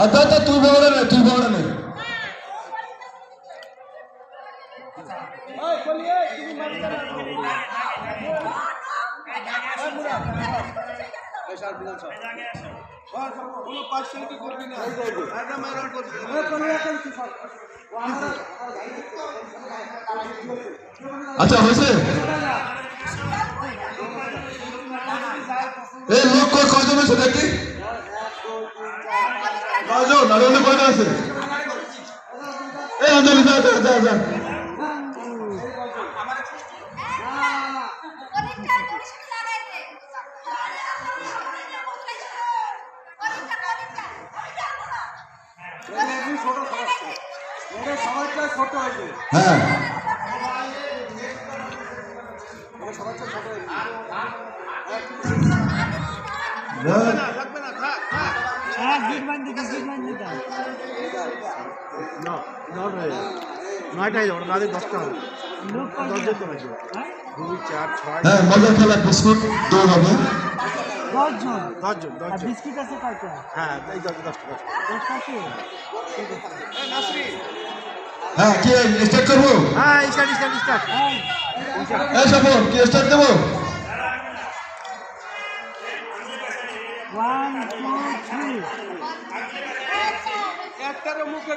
আচ্ছা তুই বড় না তুই বড় না আচ্ছা হয়েছে এই লোক কয়জন আছে দেখি কয়জন আর অন্য কয়টা আছে এই অঞ্জলি যা যা যা যা হ্যাঁ হ্যাঁ মজার খেলা বিস্কুট দৌড় হবে 10 বিস্কিট আছে কয়টা? হ্যাঁ এই 10টা হ্যাঁ কি স্টার্ট করবো হ্যাঁ স্টার্ট এই সফর কি স্টার্ট দেবো 1 2 3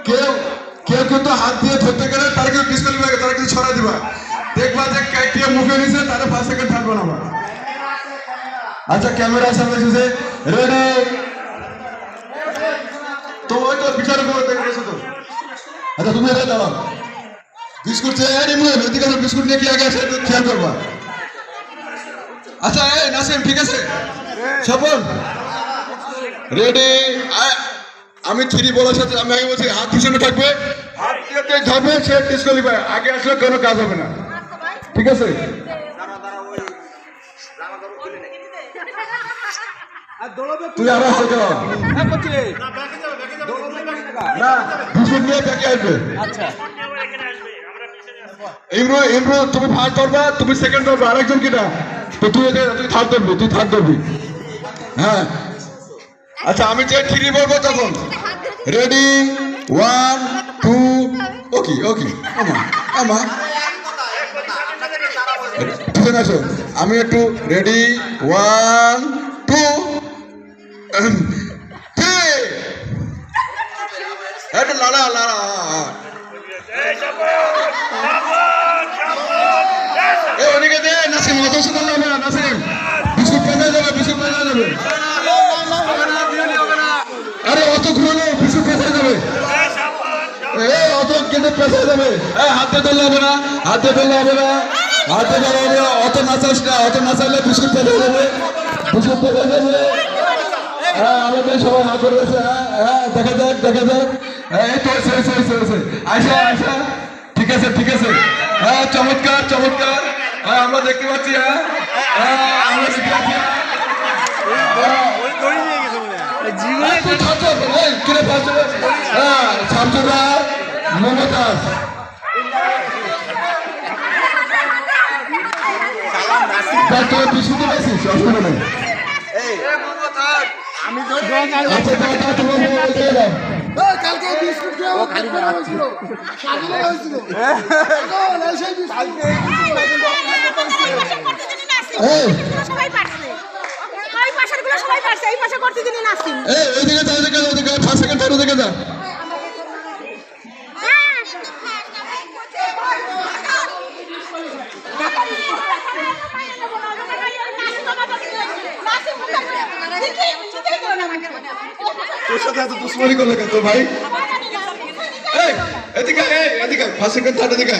কেউ কেউ কিন্তু হাত দিয়ে ধরতে গেলে তারা কেউ ডিসকালিফাই তারা কিছু ছড়া দিবা দেখবা যে কে মুখে নিছে তারা 5 সেকেন্ড থাকবে না আমার আচ্ছা ক্যামেরা সামনে এসেছে রেডি তো ওই তো বিচার করে দেখতেছো তো আচ্ছা তুমি এখানে দাঁড়াও বিস্কুট চেয়ে এই মুখে এদিকে বিস্কুট নিয়ে কি আগে আসে খেয়াল করবা আচ্ছা এই নাসিম ঠিক আছে সফল রেডি আমি 3 বলার সাথে আমি আগে বলছি হাত পিছনে থাকবে হাত দিয়ে ধরবে সে ডিসকালিফাই আগে আসলে কোনো কাজ হবে না ঠিক আছে তুই আরো আসতে যাও না বিস্কুট নিয়ে ব্যাকে আসবে আচ্ছা ইমরু তুমি ফার্স্ট ধরবা তুমি সেকেন্ড ধরবা আরেকজন কিনা তো তুই থার্ড ধরবি হ্যাঁ আচ্ছা আমি যে 3 বলবো তখন রেডি 1 2 ওকে আমা ঠিক আছে আমি একটু রেডি 1 2 3 এটা লালা এই ওদিকে দে নাসিম অত সুন্দর না নাসিম বিস্কুট পেয়ে যাবে আরে অত ঘুরো বিস্কুট পেয়ে যাবে এই অত কিন্তু পেয়ে যাবে এই হাতে ধরলে হবে না অত নাচালে বিস্কুট পেয়ে যাবে হ্যাঁ আমাদের সবাই হাত ধরেছে হ্যাঁ দেখা যাক এই তো আয়সা ঠিক আছে হ্যাঁ চমৎকার হ্যাঁ আমরা দেখতে পাচ্ছি আমরা দেখতে পাচ্ছি শামসুদা মমতাজ বিস্কুট পাইছিস অসুবিধা নেই কালকে বিস্কুট সবাই পারছে ওই পাশেরগুলো সবাই পারছে এই পাশে করতে দিন নাসিম ওইদিকে যা ওদিকে 5 সেকেন্ড পরে ওদিকে যা তোর সাথে এত দুশ্মনী করলে কেন তোর ভাই এদিকে 5 সেকেন্ড থার্ড এদিকে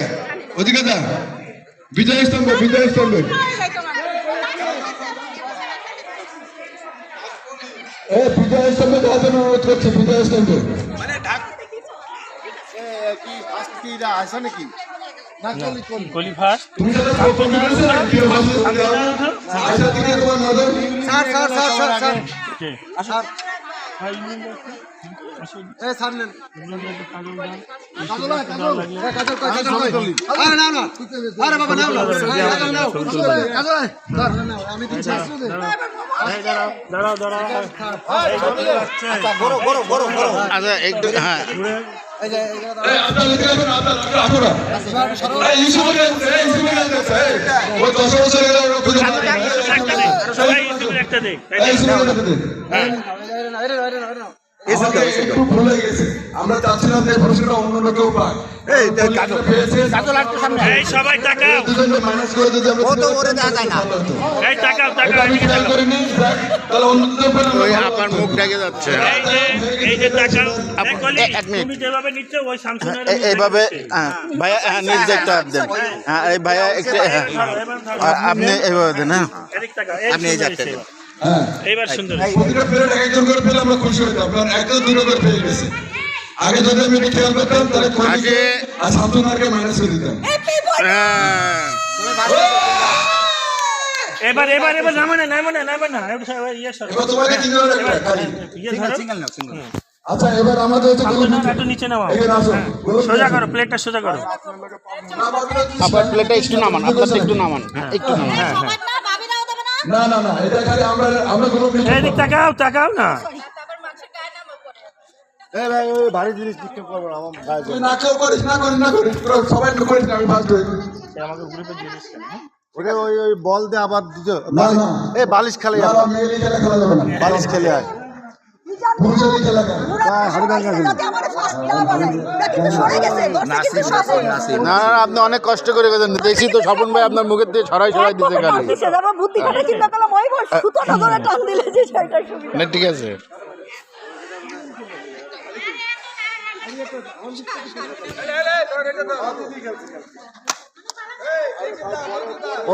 ওদিকে যা বিজয় স্তম্ভ বিজয় স্তম্ভ যাওয়ার জন্য অনুরোধ করছি বিজয় স্তম্ভে মানে ঢাক কি ফার্স্ট কি আসে নাকি গলি ফার্স্ট তুমি যারা প্রথম করেছো না কি আশা দিকে তোমার নজর স্যার ওকে স্যার স্যার নেন আমি দাঁড়াও আচ্ছা একটু হ্যাঁ এই আপনারা লিখে রাখবেন, আপনারা আসো না। এই ইউসুফের কাছে, এই ইউসুফের কাছে, ওই 10 বছরের ওরা খুঁজে পাবে না। সবাই ইউটিউবে একটা দেখ। এই ইউসুফের কাছে দেন। আমাকে একটু ভুল হয়ে গেছে। আমরা চাচ্ছিলাম যে পুরস্কারটা অন্য কেউ পাক। এই পেয়েছে, এই সবাই তাকাও, দুজনকে মাইনাস করে যদি আমরা এই তাকাও এটা আমি খেয়াল করিনি, দেখ, তাহলে অন্য দুজন পেলে আমরা ওই ভালো আপনার হতো। মুখ ডেকে যাচ্ছে এই যে তাকাও, এই কলি, এক মিনিট। তুমি যেভাবে নিচ্ছ ওই শামসুনের এইভাবে ভাইয়া নিজে একটা দেন হ্যাঁ এই ভাইয়া একটা আপনি এইভাবে দেন হ্যাঁ এদিক তাকাও, আপনি এই যাচ্ছেন হ্যাঁ, এইবার সুন্দর। প্রতিটা প্লেয়ার একজন করে পেলে আমরা খুশি হতাম, কারণ একজন দুটো করে পেয়ে গেছে। আগে যদি আমি এটা খেয়াল করতাম তাহলে কোহলিকে আর শান্তনাকে মাইনাস করে দিতাম। হ্যাঁ এবার নামে না ইয়ে সর, এবার তোমাকে তিনজন একটা খালি। ইয়ে ধরো, আচ্ছা, এবার আমাদের হচ্ছে শামসুনের একটু নিচে নামাও, এখানে আসো। সোজা করো, প্লেটটা সোজা করো। আপনার প্লেটটা একটু নামান আপনারটা একটু নামান হ্যাঁ একটু নামান না না না, এটা খালি আমরা কোনো এদিক তাকাও না। এই ভাই ওই ভারী জিনিস ডিস্টার্ব করবো না, আমার গায়ে তুই না কেউ করিস, না করিস, তোরা সবাই করিস না, আমি ফার্স্ট হই। ওটা ওই বল দিয়ে আবার দিছো না না, এই বালিশ খেলে না, মেয়েলি খেলা খেলা যাবে না, বালিশ খেলে আয় পুরুষেরই খেলা খেলা। না আপনি অনেক কষ্ট করে গেছেন দেখছি তো স্বপন ভাই আপনার মুখের দিয়ে ছড়াই দিতে গেল না ঠিক আছে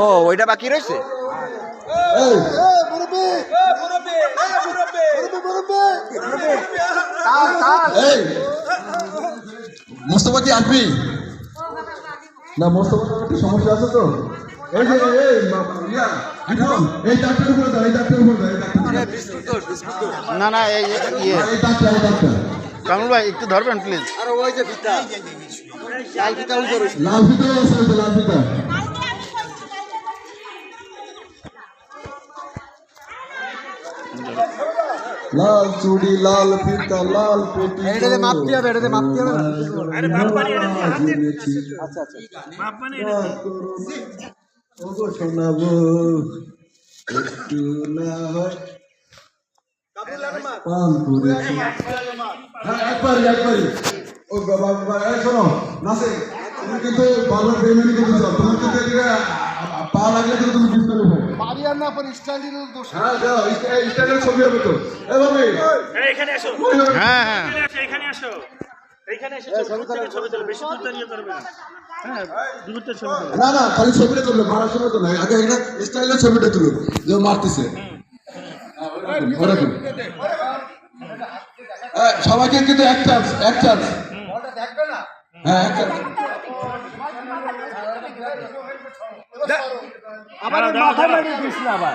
ও ওইটা বাকি রয়েছে এই, এই, মোস্তফা কি আসবি? না, মোস্তফা একটু সমস্যা আছে তো। এই যে এই চারটার উপরে দাও, এই চারটার উপরে দাও, না না এই ইয়ে এই চারটা। কামরুল ভাই একটু ধরবেন প্লিজ লাল ফিতা আছে তো, লাল ফিতা। লাল চুড়ি, লাল ফিতা, লাল পেটি। আরে বাপ্পানি এটা দিয়ে হাতে, আচ্ছা বাপ্পানি এটা দিয়ে। ওগো শোনাবো একটু না হয় পান করেছি। হ্যাঁ, একবারই। ও বাবা, এই শোনো নাসির, তুমি কিন্তু ভালো বেমেনি করতেছ, তোমার কিন্তু এদিকে পা লাগলে কিন্তু তুমি বুঝতে পারবে। বাড়ি আর না পর স্টাইলের দোষ হ্যাঁ, যাও, স্টাইলের ছবি হবে তো। এ ভাবি, এখানে আসো, হ্যাঁ হ্যাঁ এখানে আসো, ছবি তোলো, বেশি দূর দাঁড়িয়ে করবে না। হ্যাঁ, দূরত্বের ছবি তোলো। না না, খালি ছবিটা তুলবে, মারার সময় তো নাই, আগে একটা স্টাইলের ছবিটা তুলো, যে মারতেছে ওরকম। সবাইকে কিন্তু এক চান্স। হ্যাঁ, এক চান্স। আমাদের মাথা মেরে দিস না আবার।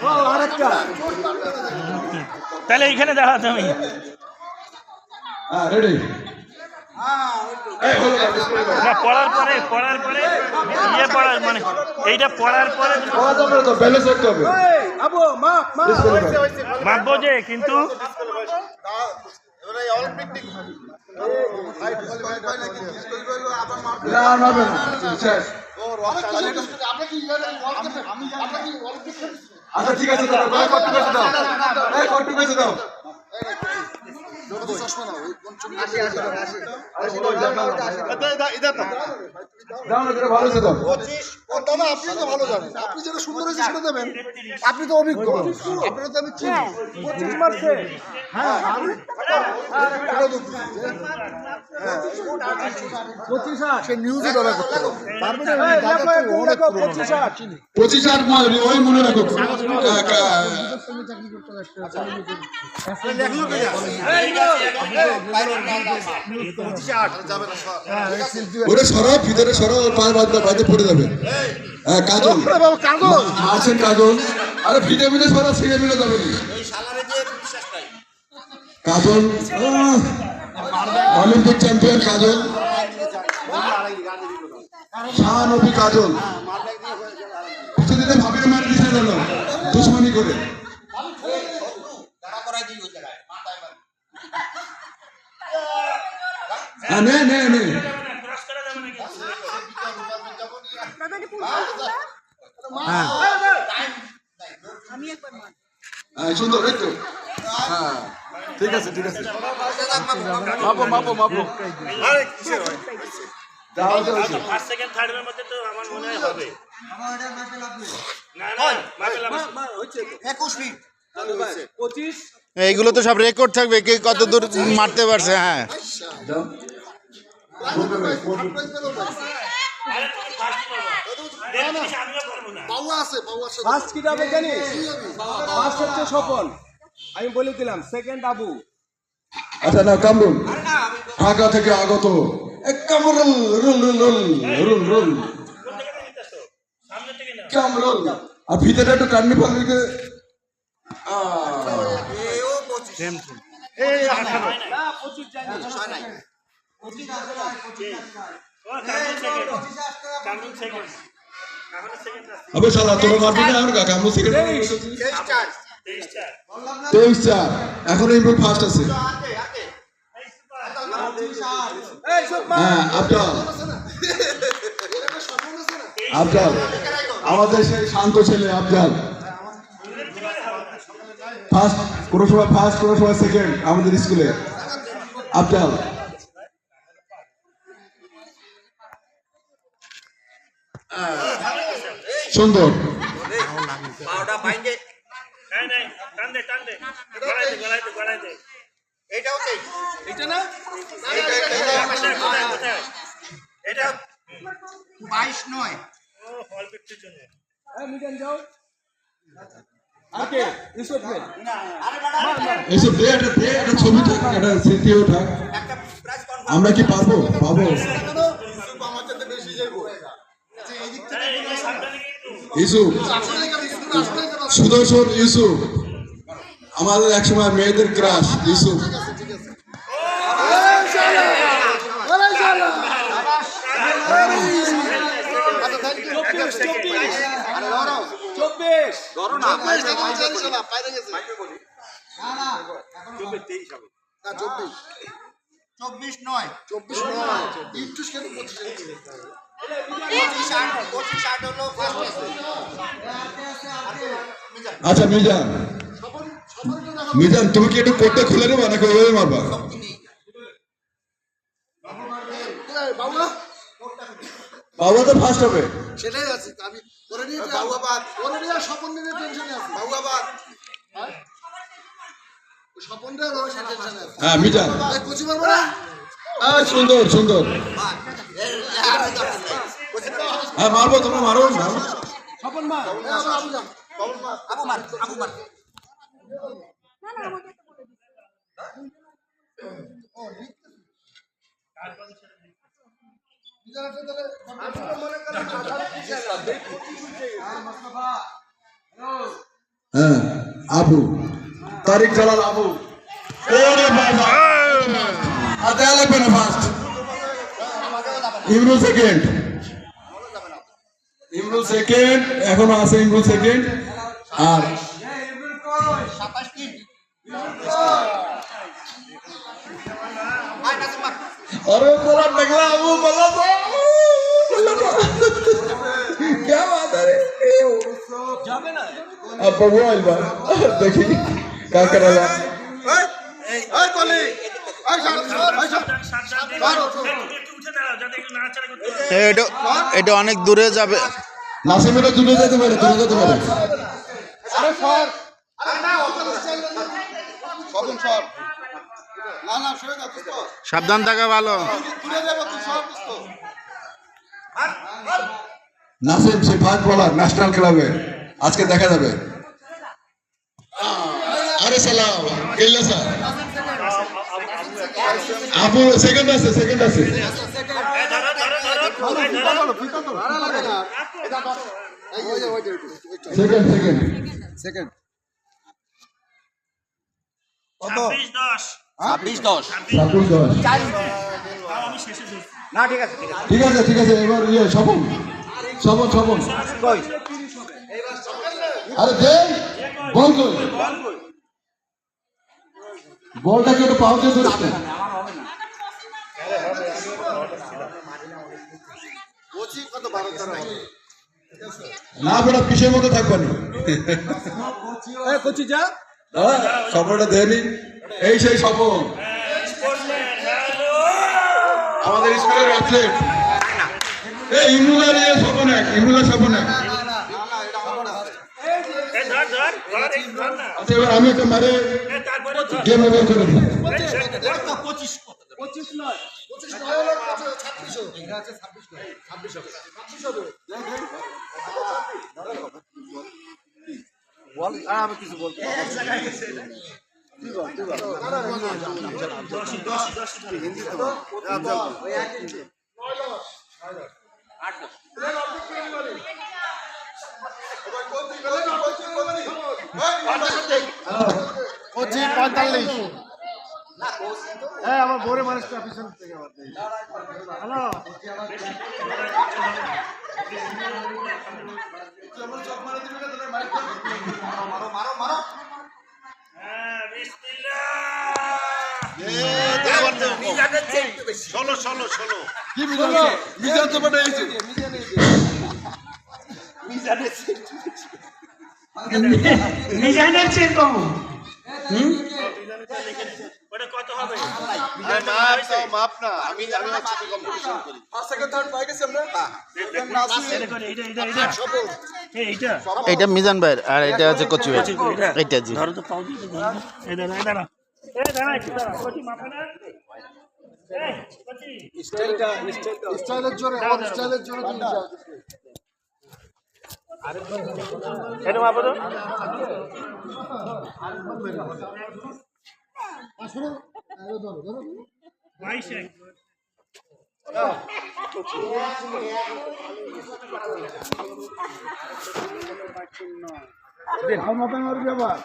ও আরেকটা। তাহলে এইখানে দাঁড়া তুমি। হ্যাঁ, রেডি। না পড়ার পরে ইয়ে পড়ার মানে এইটা পড়ার পরে পড়া যাবে না তো, ব্যালেন্স রাখতে হবে। মাপবো যে, কিন্তু না, নাবে না, শেষ। আচ্ছা ঠিক আছে, দাও, কট্টু কাছে দাও, কট্টু কাছে দাও। দাও না, যেটা ভালো হয়েছে দাও। দাদা আপনি তো ভালো জানেন, আপনি যেটা সুন্দর হয়েছে সেটা দেবেন, আপনি তো অভিজ্ঞ মানুষ, আপনারা তো আমি চিনি 25 মার্চে। হ্যাঁ, সে নিউজে ডলার করতে হবে, পারবে না? দাদা তো অনেক পুরনো। 25 ওই মনে রাখো। ওরে সরাও, ভিতরে সরাও, পায়ে বাইরে পড়ে যাবে। হ্যাঁ, কাজল আছেন, কাজল। আরে ভিতরে সরা, ছিঁড়ে মিলে যাবে না। কাজল অলিম্পিক চ্যাম্পিয়ন কাজল, শাহ নবী কাজল। কিছুদিনে ভাবির মার দিছে জানো, তুমি করে হ্যাঁ নে নে নে ক্রস করা যাবে না কিন্তু হ্যাঁ সুন্দর এই তো হ্যাঁ ঠিক আছে ঠিক আছে মাপো মাপো মাপো যাও যাও ফার্স্ট সেকেন্ড থার্ড এর মধ্যে তো আমার মনে হয় হবে না না মাপে লাভ 21 ফিট 25 এইগুলো তো সব রেকর্ড থাকবে কে কত দূর মারতে পারছে। হ্যাঁ যাও আরে তুমি ফার্স্ট পাবা আমিও করব না পাওয়া আছে ফার্স্ট কি হবে জানিস? ফার্স্ট হচ্ছে স্বপন, আমি বলে দিলাম। সেকেন্ড আবু। আচ্ছা না কামরুল ঢাকা থেকে আগত Kamrul rule rule rule rule rule কোন থেকে নিতেছো সামনে থেকে না কামরুল আর ভিতরে একটু কান্নি ফালকে এই আঠা না না 25 জানি। ও কামরুল সেকেন্ড কামরুল সেকেন্ড আছে আবে শালা তোরা মারবি না আর কামরুল সেকেন্ড 23-4 এখন ইমরুল ফার্স্ট আছে এই সব হ্যাঁ আফজাল আফজাল আমাদের সেই শান্ত ছেলে আফজাল ফার্স্ট কোনো সময় ফার্স্ট কোনো সময় সেকেন্ড আমাদের স্কুলে আফজাল সুন্দর নাই নাই টান দে গড়াই দে এটা না কোথায় এটা 22 নয় ও ফল পিটির জন্য এই মিজান যাও। ওকে ইউসুফ ভাই এইসব দে একটা ছবি থাক একটা স্মৃতিও থাক আমরা কি পাবো পাবো আমাদের বেশি যাইবো এই দিক থেকে এই সামনে কিন্তু ইউসুফ সুদর্শন ইউসুফ আমাদের একসময় মেয়েদের ক্রাশ ইউসুফ চব্বিশ নয় একটু কেন 25 আচ্ছা মিজান মিজান তুমি কি একটু কোটটা খুলে নেবা নাকি ওইভাবে মারবা বাবা তো ফার্স্ট হবে সেটাই আছে আমি করে নিয়ে বাবুবাদ করে নিয়ে স্বপন নিয়ে টেনশনে আছে বাবুবাদ স্বপনটা রয়েছে টেনশনে আছে হ্যাঁ মিজান এই কোচি মারবো না সুন্দর সুন্দর হ্যাঁ মারবো তোমরা মারো মারো স্বপন মা আবু মার হ্যাঁ আবু তারিক জালাল আবু ওরে বাবা আর দেয়া লাগবে না ফার্স্ট ইমরুল সেকেন্ড এখনো আছে ইমরুল সেকেন্ড আর अरे पूरा निकला अबू बोला तो क्या बात है रे যাবে না। अब बबू आइल बा देखी क्या कर रहा है এই কলি এই তুমি একটু উঠে দাঁড়াও যাতে একটু নাড়াচাড়া করতে পারে এটা এটা অনেক দূরে যাবে। নাসিমেরা দূরে যেতে পারে আরে স্যার আরে না স্বপন স্যার না সরে যা তুই সাবধান থাকা ভালো। দূরে যাব তুই সব বুঝতো নাসিম সে ফাস্ট বলার ন্যাশনাল ক্লাবে আজকে দেখা যাবে আরে সালাম কেল্লা স্যার আপু সেকেন্ড আছে এই ধরো ভাড়া লাগে না এটা ধর এই ওই সেকেন্ড কত 26 10 সাকুল দশ আমি শেষে ধরছি না ঠিক আছে ঠিক আছে এবার ইয়ে স্বপন আরে দে বল কই বলটাকে একটু পাও দিয়ে ধরিস না। না বেটা পিসের মতো থাকবে না কোচি যা স্বপ্নটা দেয়নি এই সেই স্বপ্ন আমাদের স্কুলের অ্যাথলেট এই ইমরুলের স্বপ্ন এক ইমরুলের স্বপ্ন এক। আচ্ছা এবার আমি একটা মারে গেম ওভার করে দিই। 25 নয় 25 নয় হলো 26 হবে। এটা আছে 26 হবে 26 হবে। বল আর আমি কিছু বলতে আমার বড় মানুষটা পিছন থেকে হ্যালো কি মিজান মিজান তো বেটা এই যে মিজানের চেয়ে কম ওটা কত হবে মাপ না আমি একসাথে কম্পিটিশন করি ফার্স্ট সেকেন্ড থার্ড পাই গেছি আমরা এইটা এটা মিজান ভাইয়ের আর এটা হচ্ছে কচু ভাই এটা জি ধরো তো পাও দিতে ধরো এই দাঁড়া এই দাঁড়া এই দাঁড়া একটু দাঁড়া কচি মাপে না এই কচি স্টাইলের জোরে ওর স্টাইলের জোরে তুমি যাও এটা মাপে তো আসলে ধরো ধরো 22 দেখাও মাপে আমার ব্যাপার